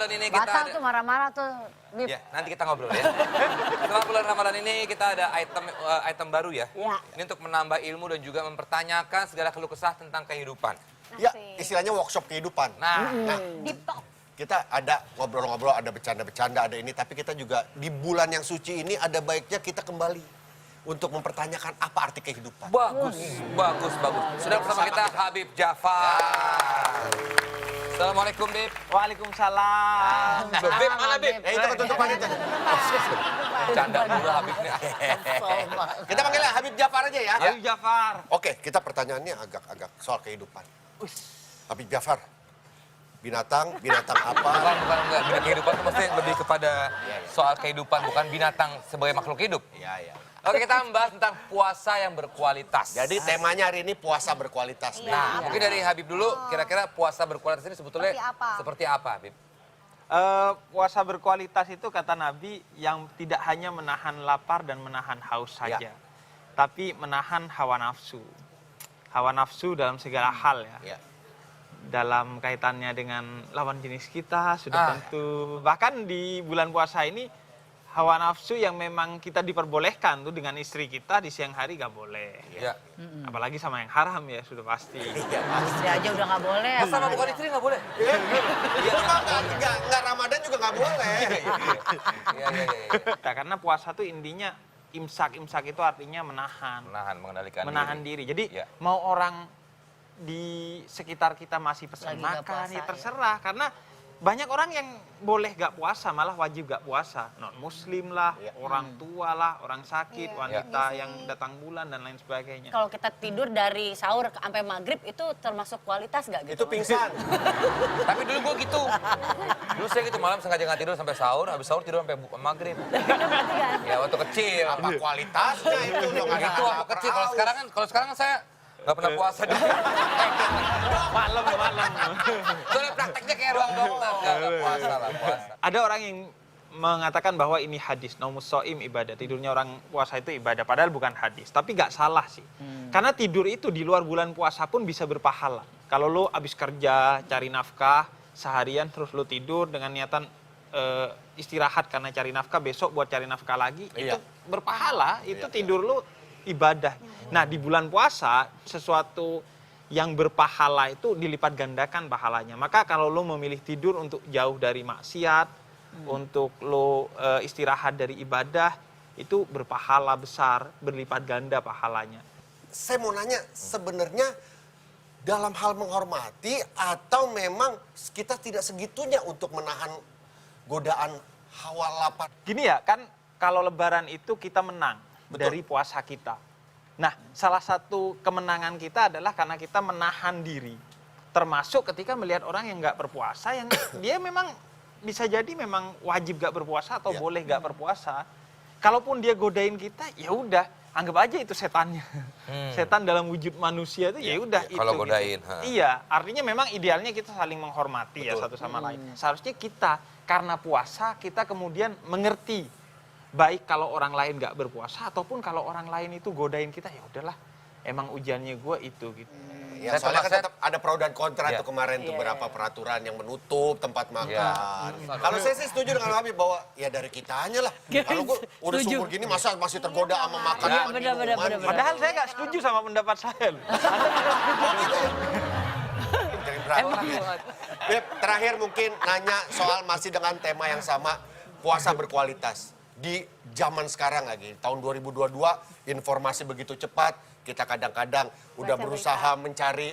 Ramadan ini kita Batal tuh marah-marah tuh. Bib. Ya, nanti kita ngobrol ya. Setelah bulan Ramadan ini kita ada item baru ya. Iya. Ini untuk menambah ilmu dan juga mempertanyakan segala keluh kesah tentang kehidupan. Ya, istilahnya workshop kehidupan. Nah, Deep talk. Kita ada ngobrol-ngobrol, ada bercanda-bercanda, ada ini. Tapi kita juga di bulan yang suci ini ada baiknya kita kembali untuk mempertanyakan apa arti kehidupan. bagus. Sudah bersama kita Habib Jafar. Assalamualaikum, Bib. Waalaikumsalam. Bib, mana Bib? Itu ketutupan itu. Canda dulu Habibnya. Kita panggilnya Habib Jafar aja ya. Habib Jafar. Oke, kita pertanyaannya agak soal kehidupan. Habib Jafar, binatang apa? Bukan. Bina kehidupan itu mesti lebih kepada soal kehidupan, bukan binatang sebagai makhluk hidup. Iya. Oke, kita membahas tentang puasa yang berkualitas. Jadi temanya hari ini puasa berkualitas. Nah, mungkin dari Habib dulu, kira-kira puasa berkualitas ini sebetulnya seperti apa, Habib? Puasa berkualitas itu kata Nabi yang tidak hanya menahan lapar dan menahan haus saja, tapi menahan hawa nafsu. Hawa nafsu dalam segala hal ya. Dalam kaitannya dengan lawan jenis kita sudah tentu. Bahkan di bulan puasa ini hawa nafsu yang memang kita diperbolehkan tuh dengan istri kita di siang hari gak boleh. Ya. Apalagi sama yang haram ya sudah pasti. Istri aja udah nggak boleh. Sama bukan istri nggak boleh? Nggak Ramadan juga nggak boleh. Iya. Nah, karena puasa tuh intinya imsak itu artinya menahan. Mengendalikan Menahan diri. Jadi Ya. mau orang di sekitar kita masih pesan Lagi nggak makan, puasa, ya ya. terserah. Karena banyak orang yang boleh gak puasa, malah wajib gak puasa. Non muslim lah, orang tua lah, orang sakit, wanita yang datang bulan dan lain sebagainya. Kalau kita tidur dari sahur sampai maghrib itu termasuk kualitas gak gitu? Itu pingsan. Tapi dulu gue gitu. Dulu saya gitu malam sengaja nggak tidur sampai sahur, habis sahur tidur sampai maghrib. Ya waktu kecil. Apa kualitasnya itu? Lo nggak ada Itu waktu kecil. Kalau sekarang kan saya nggak pernah puasa dulu. Malam. Soalnya prakteknya kayak ruang dokter. Nggak puasa lah, puasa. Ada orang yang mengatakan bahwa ini hadis, naumus shaim ibadah. Tidurnya orang puasa itu ibadah, padahal bukan hadis. Tapi nggak salah sih. Karena tidur itu di luar bulan puasa pun bisa berpahala. Kalau lo abis kerja, cari nafkah, seharian terus lo tidur dengan niatan istirahat karena cari nafkah, besok buat cari nafkah lagi, itu berpahala, itu tidur lo ibadah. Nah di bulan puasa, sesuatu yang berpahala itu dilipat gandakan pahalanya. Maka kalau lo memilih tidur untuk jauh dari maksiat, untuk lo istirahat dari ibadah, itu berpahala besar, berlipat ganda pahalanya. Saya mau nanya, sebenarnya dalam hal menghormati atau memang kita tidak segitunya untuk menahan godaan hawa lapar? Gini ya, kan kalau lebaran itu kita menang dari puasa kita. Nah, salah satu kemenangan kita adalah karena kita menahan diri. Termasuk ketika melihat orang yang nggak berpuasa, yang dia memang bisa jadi memang wajib nggak berpuasa atau boleh nggak berpuasa. Kalaupun dia godain kita, ya udah, anggap aja itu setannya. Setan dalam wujud manusia itu ya udah itu. Kalau godain. Gitu. Iya, artinya memang idealnya kita saling menghormati ya satu sama lain. Seharusnya kita karena puasa kita kemudian mengerti. Baik kalau orang lain nggak berpuasa ataupun kalau orang lain itu godain kita, ya udahlah, emang ujiannya gue itu gitu. Ya, soalnya kan tetap ada pro dan kontra tuh kemarin tuh beberapa peraturan yang menutup tempat makan. Kalau saya sih setuju dengan Habib bahwa ya dari kitanya lah. Kalau gue udah seumur gini masa masih tergoda sama makan sama minuman. Padahal saya nggak setuju sama pendapat saya. Beb, terakhir mungkin nanya soal masih dengan tema yang sama, puasa berkualitas. Di zaman sekarang lagi, tahun 2022, informasi begitu cepat, kita kadang-kadang udah berusaha mencari,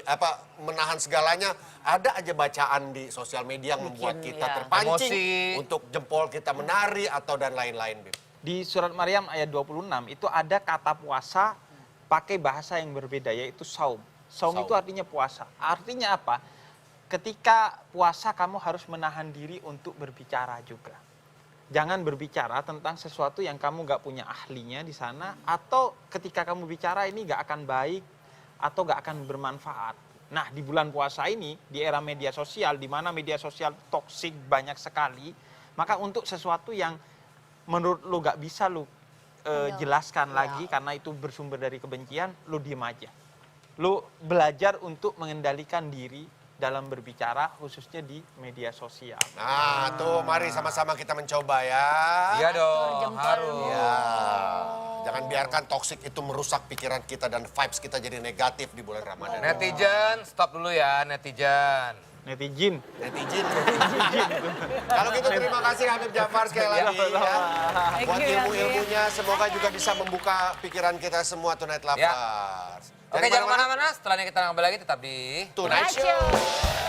menahan segalanya. Ada aja bacaan di sosial media yang membuat kita terpancing untuk jempol kita menari atau dan lain-lain. Di surat Maryam ayat 26 itu ada kata puasa pakai bahasa yang berbeda, yaitu saum. Saum itu artinya puasa. Artinya apa? Ketika puasa kamu harus menahan diri untuk berbicara juga. Jangan berbicara tentang sesuatu yang kamu gak punya ahlinya di sana, atau ketika kamu bicara ini gak akan baik atau gak akan bermanfaat. Nah, di bulan puasa ini, di era media sosial, di mana media sosial toksik banyak sekali, maka untuk sesuatu yang menurut lu gak bisa lu jelaskan lagi karena itu bersumber dari kebencian, lu diem aja. Lu belajar untuk mengendalikan diri dalam berbicara, khususnya di media sosial. Nah, tuh mari sama-sama kita mencoba ya. Iya dong, jempol. harus. Ya. Jangan biarkan toksik itu merusak pikiran kita dan vibes kita jadi negatif di bulan Ramadan. Netizen, stop dulu ya netizen. Netizen. Netizen. Kalau gitu terima kasih Habib Jafar sekali lagi ya. Thank Buat you, ilmu-ilmunya semoga juga bisa membuka pikiran kita semua Tonight Lovers. Oke, jangan kemana-mana. Setelahnya kita kembali lagi tetap di Tonight Show. Show.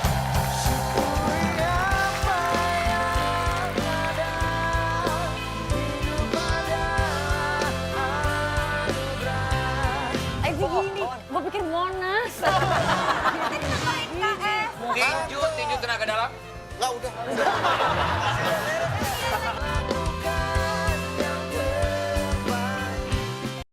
Gue pikir Monas. tinju tenaga dalam. Enggak udah.